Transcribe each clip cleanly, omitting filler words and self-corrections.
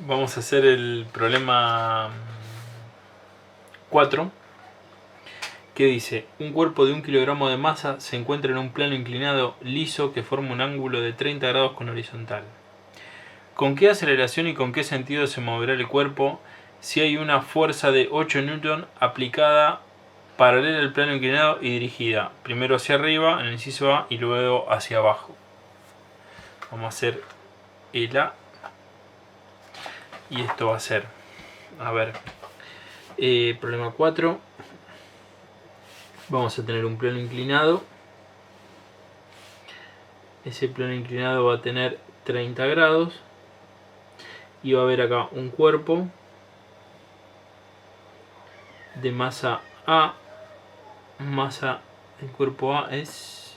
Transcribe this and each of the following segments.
Vamos a hacer el problema 4, que dice: un cuerpo de 1 kilogramo de masa se encuentra en un plano inclinado liso que forma un ángulo de 30 grados con horizontal. ¿Con qué aceleración y con qué sentido se moverá el cuerpo si hay una fuerza de 8 Newton aplicada paralela al plano inclinado y dirigida primero hacia arriba en el inciso A y luego hacia abajo? Vamos a hacer el A y esto va a ser, a ver, problema 4. Vamos a tener un plano inclinado. Ese plano inclinado va a tener 30 grados y va a haber acá un cuerpo de masa A. Masa del cuerpo A es,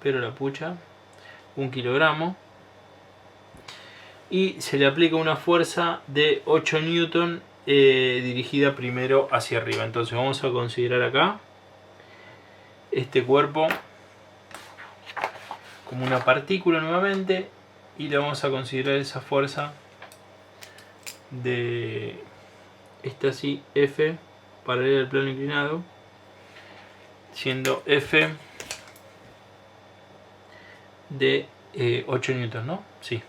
pero la pucha, 1 kilogramo, y se le aplica una fuerza de 8 newton dirigida primero hacia arriba. Entonces vamos a considerar acá este cuerpo como una partícula nuevamente y le vamos a considerar esa fuerza de esta así, F, paralela al plano inclinado, siendo F de 8 newton, ¿no? Sí,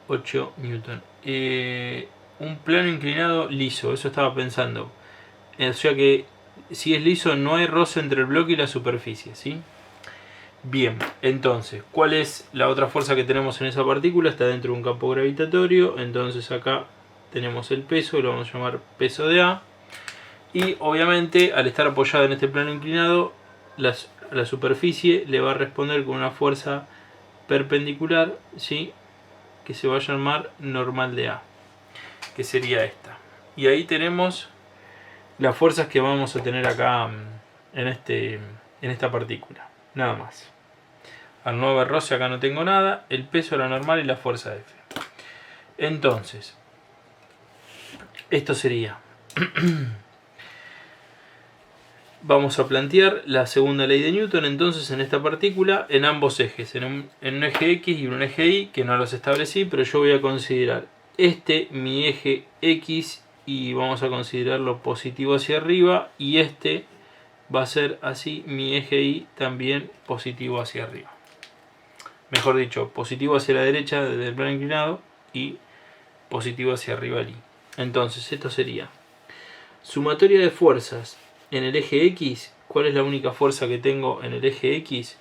8 newton. Un plano inclinado liso, eso estaba pensando. O sea que si es liso no hay roce entre el bloque y la superficie, ¿sí? Bien, entonces, ¿cuál es la otra fuerza que tenemos en esa partícula? Está dentro de un campo gravitatorio, entonces acá tenemos el peso, lo vamos a llamar peso de A. Y obviamente al estar apoyada en este plano inclinado, la superficie le va a responder con una fuerza perpendicular, ¿sí?, que se va a llamar normal de A, que sería esta. Y ahí tenemos las fuerzas que vamos a tener acá en esta partícula, nada más. Al no haber roce acá no tengo nada, el peso, la normal y la fuerza F. Entonces, esto sería vamos a plantear la segunda ley de Newton entonces en esta partícula en ambos ejes, en un eje X y un eje Y, que no los establecí, pero yo voy a considerar mi eje X y vamos a considerarlo positivo hacia arriba, y este va a ser así, mi eje Y también positivo hacia arriba. Mejor dicho, positivo hacia la derecha desde el plano inclinado y positivo hacia arriba el Y. Entonces esto sería sumatoria de fuerzas en el eje X. ¿Cuál es la única fuerza que tengo en el eje X?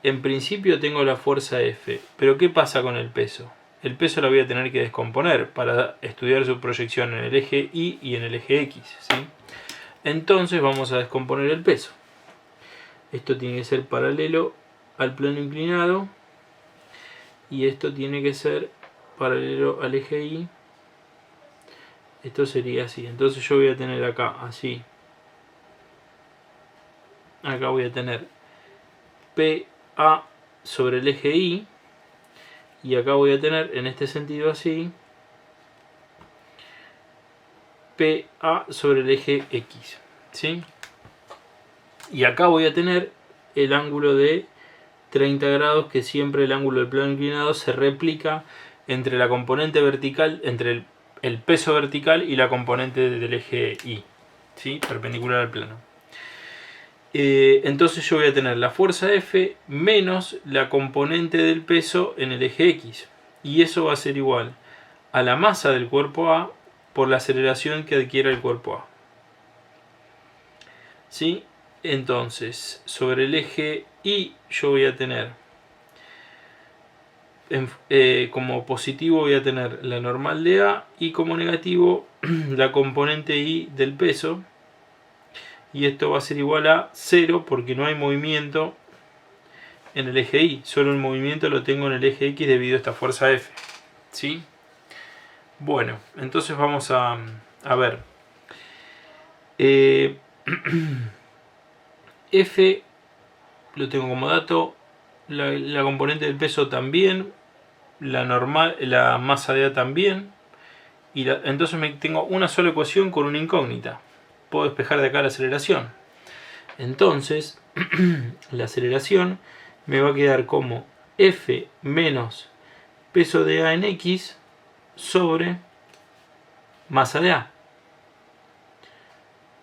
En principio tengo la fuerza F, pero ¿qué pasa con el peso? El peso lo voy a tener que descomponer para estudiar su proyección en el eje Y y en el eje X, ¿sí? Entonces vamos a descomponer el peso. Esto tiene que ser paralelo al plano inclinado y esto tiene que ser paralelo al eje Y. Esto sería así. Entonces yo voy a tener acá así. Acá voy a tener PA sobre el eje Y. Y acá voy a tener en este sentido así. PA sobre el eje X. ¿Sí? Y acá voy a tener el ángulo de 30 grados, que siempre el ángulo del plano inclinado se replica entre la componente vertical, entre el peso vertical y la componente del eje Y, ¿sí?, perpendicular al plano. Entonces yo voy a tener la fuerza F menos la componente del peso en el eje X, y eso va a ser igual a la masa del cuerpo A por la aceleración que adquiere el cuerpo A, ¿sí? Entonces sobre el eje Y yo voy a tener como positivo voy a tener la normal de A y como negativo la componente Y del peso, y esto va a ser igual a 0 porque no hay movimiento en el eje Y, solo el movimiento lo tengo en el eje X debido a esta fuerza F, ¿sí? Bueno, entonces vamos a ver. F lo tengo como dato, la componente del peso también, la masa de A también, y entonces tengo una sola ecuación con una incógnita. Puedo despejar de acá la aceleración. Entonces la aceleración me va a quedar como F menos peso de A en X sobre masa de A.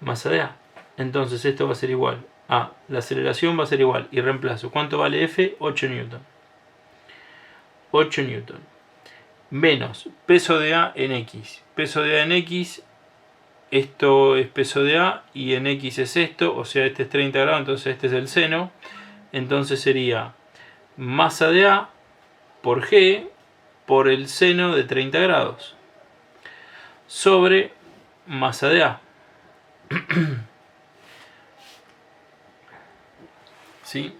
Masa de A. Entonces esto va a ser igual a, la aceleración va a ser igual, y reemplazo. ¿Cuánto vale F? 8 newton. 8 newton. Menos peso de A en X. Peso de A en X, esto es peso de A y en X es esto, o sea este es 30 grados, entonces este es el seno. Entonces sería masa de A por G por el seno de 30 grados sobre masa de A. ¿Sí?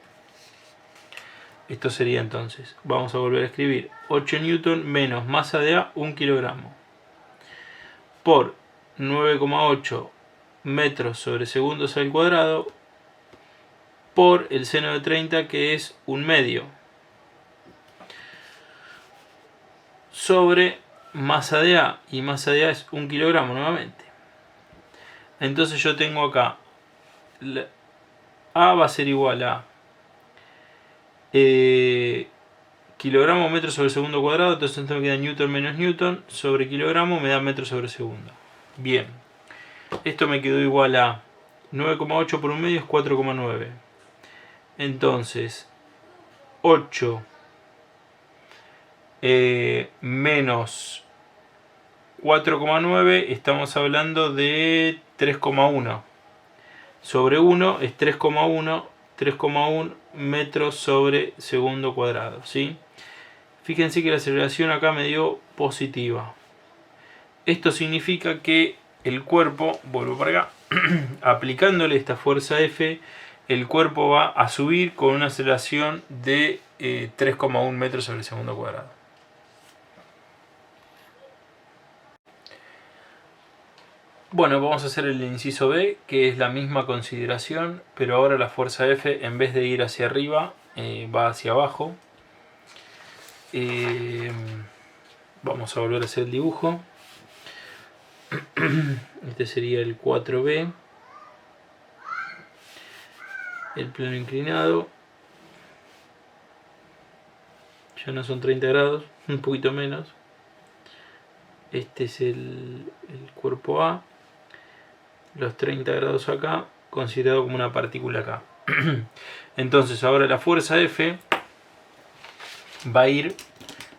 Esto sería entonces, vamos a volver a escribir 8 newton menos masa de A 1 kilogramo por 9,8 metros sobre segundos al cuadrado por el seno de 30, que es 1/2, sobre masa de A, y masa de A es 1 kilogramo nuevamente. Entonces yo tengo acá A va a ser igual a kilogramo metro sobre segundo cuadrado, entonces esto me queda newton menos newton sobre kilogramo, me da metro sobre segundo. Bien, esto me quedó igual a 9,8 por 1/2 es 4,9. Entonces 8 menos 4,9, estamos hablando de 3,1 sobre 1 es 3,1 metros sobre segundo cuadrado, ¿sí? Fíjense que la aceleración acá me dio positiva. Esto significa que el cuerpo, vuelvo para acá, aplicándole esta fuerza F, el cuerpo va a subir con una aceleración de 3,1 metros sobre segundo cuadrado. Bueno, vamos a hacer el inciso B, que es la misma consideración, pero ahora la fuerza F, en vez de ir hacia arriba, va hacia abajo. Vamos a volver a hacer el dibujo. Este sería el 4B. El plano inclinado. Ya no son 30 grados, un poquito menos. Este es el cuerpo A. Los 30 grados acá, considerado como una partícula acá. Entonces ahora la fuerza F va a ir,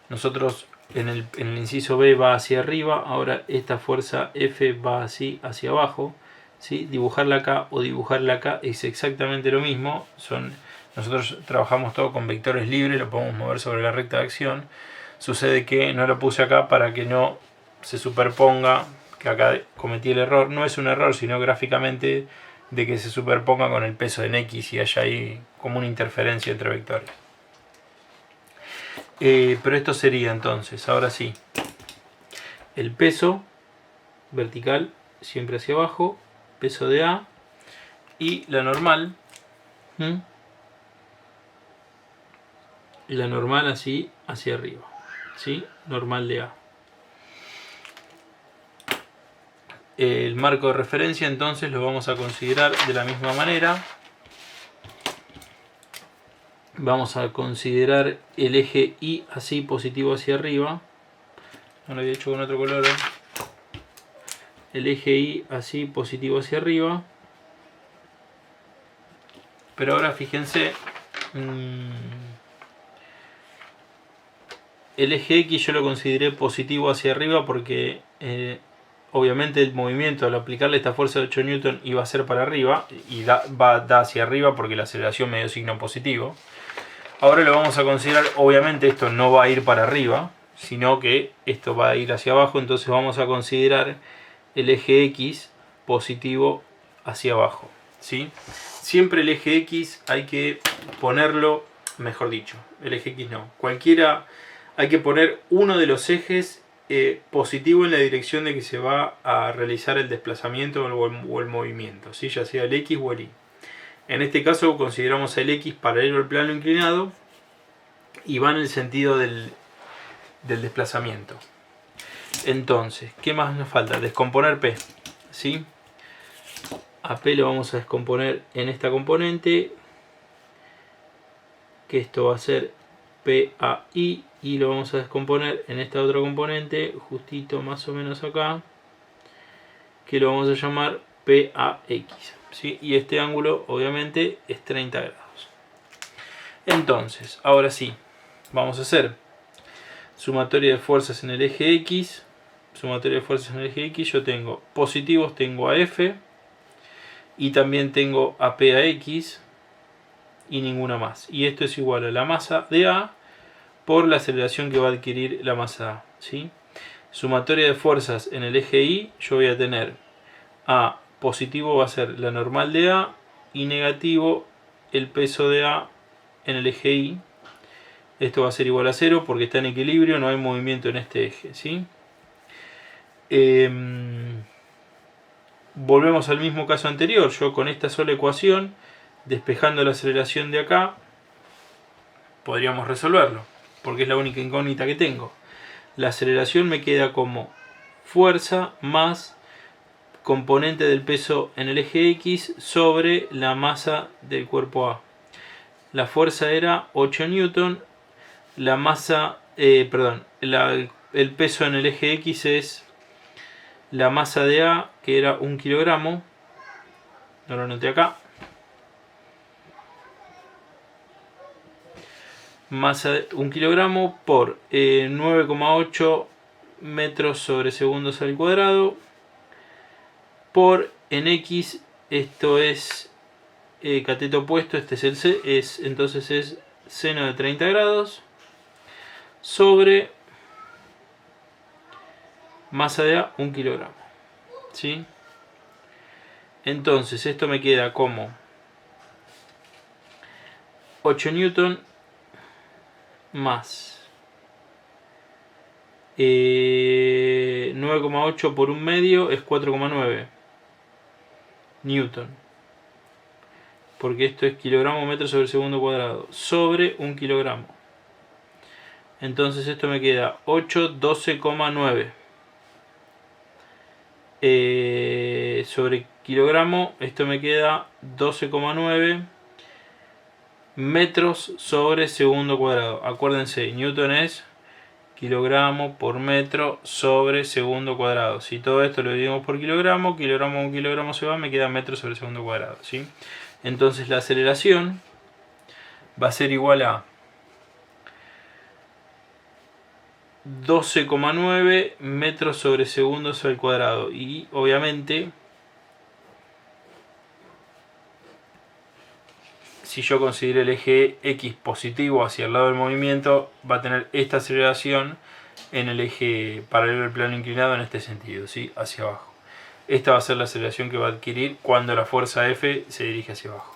nosotros en el inciso B va hacia arriba, ahora esta fuerza F va así hacia abajo, ¿sí? Dibujarla acá o dibujarla acá es exactamente lo mismo. Nosotros trabajamos todo con vectores libres, lo podemos mover sobre la recta de acción. Sucede que no lo puse acá para que no se superponga, que acá cometí el error, no es un error sino gráficamente de que se superponga con el peso en X y haya ahí como una interferencia entre vectores. Pero esto sería entonces, ahora sí, el peso vertical siempre hacia abajo, peso de A, y la normal, la normal así hacia arriba, ¿sí? Normal de A. El marco de referencia entonces lo vamos a considerar de la misma manera. Vamos a considerar el eje Y así positivo hacia arriba. No lo había hecho con otro color. El eje Y así positivo hacia arriba. Pero ahora fíjense, el eje X yo lo consideré positivo hacia arriba porque obviamente el movimiento al aplicarle esta fuerza de 8 newton iba a ser para arriba y va hacia arriba porque la aceleración me dio signo positivo. Ahora lo vamos a considerar, obviamente esto no va a ir para arriba, sino que esto va a ir hacia abajo, entonces vamos a considerar el eje X positivo hacia abajo, ¿sí? Siempre el eje X hay que ponerlo, mejor dicho, el eje X no, cualquiera, hay que poner uno de los ejes positivo en la dirección de que se va a realizar el desplazamiento o el movimiento, ¿sí? Ya sea el X o el Y. En este caso consideramos el X paralelo al plano inclinado y va en el sentido del desplazamiento. Entonces, ¿qué más nos falta? Descomponer P, ¿sí? A P lo vamos a descomponer en esta componente, que esto va a ser PAI, y lo vamos a descomponer en esta otra componente, justito más o menos acá, que lo vamos a llamar PAX, ¿sí? Y este ángulo obviamente es 30 grados. Entonces, ahora sí, vamos a hacer sumatoria de fuerzas en el eje X. Sumatoria de fuerzas en el eje X, yo tengo positivos, tengo a F, y también tengo a PAX, y ninguna más. Y esto es igual a la masa de A por la aceleración que va a adquirir la masa A, ¿sí? Sumatoria de fuerzas en el eje Y, yo voy a tener A positivo va a ser la normal de A, y negativo el peso de A en el eje Y. Esto va a ser igual a 0 porque está en equilibrio, no hay movimiento en este eje, ¿sí? Volvemos al mismo caso anterior. Yo con esta sola ecuación, despejando la aceleración de acá, podríamos resolverlo, porque es la única incógnita que tengo. La aceleración me queda como fuerza más componente del peso en el eje X sobre la masa del cuerpo A. La fuerza era 8 newton, la masa, el peso en el eje X es la masa de A, que era 1 kilogramo, no lo anoté acá. Masa de 1 kilogramo por 9,8 metros sobre segundos al cuadrado por en X, esto es cateto opuesto, este es el C, entonces es seno de 30 grados sobre masa de A 1 kilogramo, ¿sí? Entonces esto me queda como 8 newton más 9,8 por un medio es 4,9 newton, porque esto es kilogramo metro sobre segundo cuadrado, sobre 1 kilogramo. Entonces esto me queda 8, 12,9 sobre kilogramo, esto me queda 12,9 metros sobre segundo cuadrado. Acuérdense, newton es kilogramo por metro sobre segundo cuadrado. Si todo esto lo dividimos por kilogramo, un kilogramo se va, me queda metro sobre segundo cuadrado, ¿sí? Entonces la aceleración va a ser igual a 12,9 metros sobre segundos al cuadrado. Y obviamente, si yo considero el eje X positivo hacia el lado del movimiento, va a tener esta aceleración en el eje paralelo al plano inclinado en este sentido, ¿sí? Hacia abajo. Esta va a ser la aceleración que va a adquirir cuando la fuerza F se dirige hacia abajo.